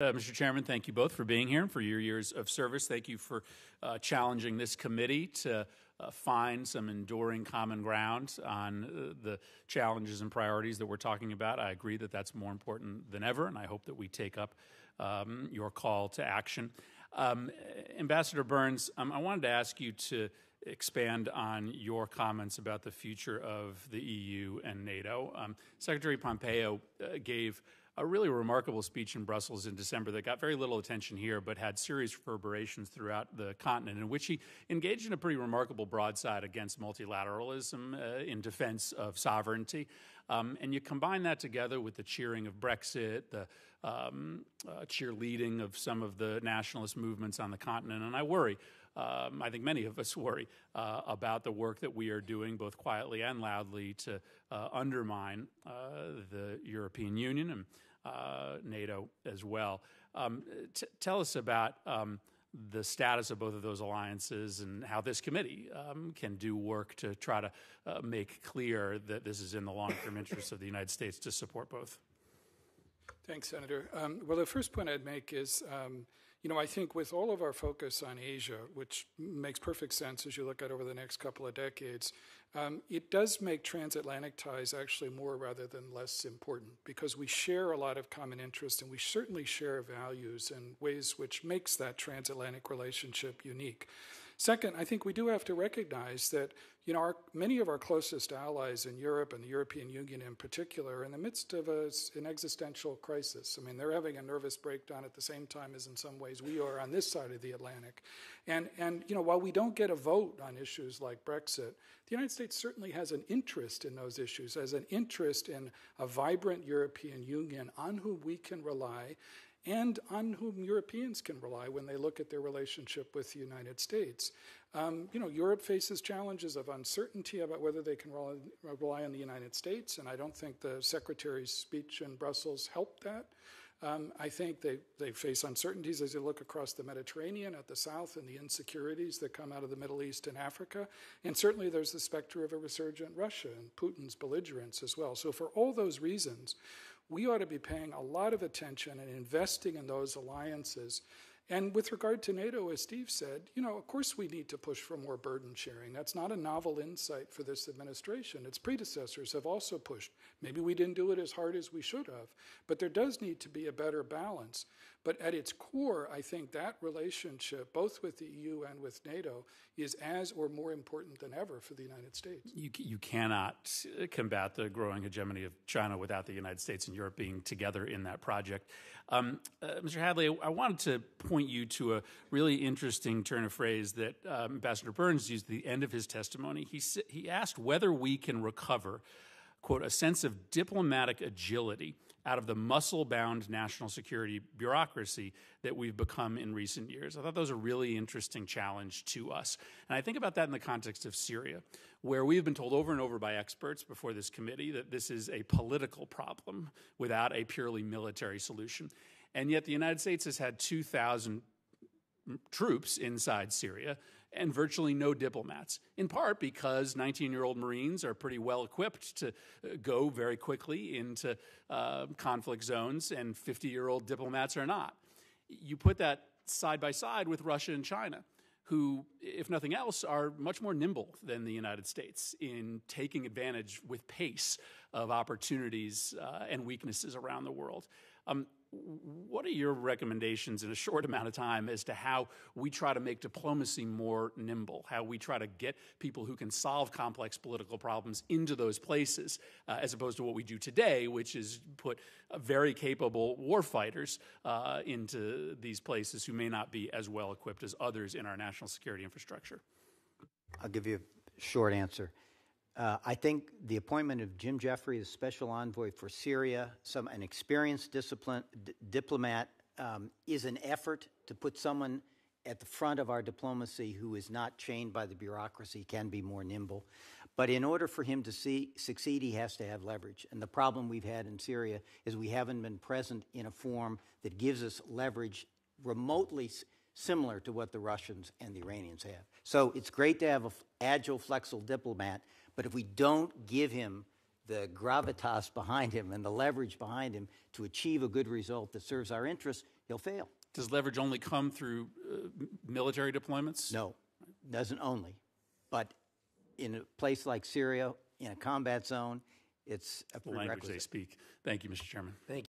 Mr. Chairman, thank you both for being here and for your years of service. Thank you for challenging this committee to find some enduring common ground on the challenges and priorities that we're talking about. I agree that that's more important than ever, and I hope that we take up your call to action. Ambassador Burns, I wanted to ask you to expand on your comments about the future of the EU and NATO. Secretary Pompeo gave a really remarkable speech in Brussels in December that got very little attention here, but had serious reverberations throughout the continent, in which he engaged in a pretty remarkable broadside against multilateralism in defense of sovereignty. And you combine that together with the cheering of Brexit, the cheerleading of some of the nationalist movements on the continent, and I worry, I think many of us worry about the work that we are doing, both quietly and loudly, to undermine the European Union and NATO as well. Tell us about the status of both of those alliances and how this committee can do work to try to make clear that this is in the long-term interests of the United States to support both. Thanks, Senator. Well, the first point I'd make is, I think with all of our focus on Asia, which makes perfect sense as you look at over the next couple of decades, it does make transatlantic ties actually more rather than less important, because we share a lot of common interests and we certainly share values in ways which makes that transatlantic relationship unique. Second, I think we do have to recognize that many of our closest allies in Europe and the European Union in particular are in the midst of an existential crisis. I mean, they're having a nervous breakdown at the same time as in some ways we are on this side of the Atlantic. And while we don't get a vote on issues like Brexit, the United States certainly has an interest in those issues, has an interest in a vibrant European Union on whom we can rely and on whom Europeans can rely when they look at their relationship with the United States. Europe faces challenges of uncertainty about whether they can rely on the United States, and I don't think the Secretary's speech in Brussels helped that. I think they face uncertainties as they look across the Mediterranean at the south and the insecurities that come out of the Middle East and Africa. And certainly there's the specter of a resurgent Russia and Putin's belligerence as well. So for all those reasons, we ought to be paying a lot of attention and investing in those alliances. And with regard to NATO, as Steve said, of course we need to push for more burden sharing. That's not a novel insight for this administration. Its predecessors have also pushed. Maybe we didn't do it as hard as we should have, but there does need to be a better balance. But at its core, I think that relationship, both with the EU and with NATO, is as or more important than ever for the United States. You cannot combat the growing hegemony of China without the United States and Europe being together in that project. Mr. Hadley, I wanted to point you to a really interesting turn of phrase that Ambassador Burns used at the end of his testimony. He asked whether we can recover, quote, a sense of diplomatic agility out of the muscle-bound national security bureaucracy that we've become in recent years. I thought that was a really interesting challenge to us. And I think about that in the context of Syria, where we've been told over and over by experts before this committee that this is a political problem without a purely military solution. And yet the United States has had 2,000 troops inside Syria and virtually no diplomats, in part because 19-year-old Marines are pretty well equipped to go very quickly into conflict zones, and 50-year-old diplomats are not. You put that side by side with Russia and China, who, if nothing else, are much more nimble than the United States in taking advantage with pace of opportunities and weaknesses around the world. What are your recommendations in a short amount of time as to how we try to make diplomacy more nimble, how we try to get people who can solve complex political problems into those places, as opposed to what we do today, which is put very capable warfighters into these places who may not be as well equipped as others in our national security infrastructure? I'll give you a short answer. I think the appointment of Jim Jeffrey as Special Envoy for Syria, an experienced diplomat, is an effort to put someone at the front of our diplomacy who is not chained by the bureaucracy, can be more nimble. But in order for him to succeed, he has to have leverage. And the problem we've had in Syria is we haven't been present in a form that gives us leverage remotely similar to what the Russians and the Iranians have. So it's great to have an agile, flexible diplomat, but if we don't give him the gravitas behind him and the leverage behind him to achieve a good result that serves our interests, he'll fail. Does leverage only come through military deployments? No, doesn't only. But in a place like Syria, in a combat zone, it's a The language they prerequisite. speak. Thank you, Mr. Chairman. Thank you.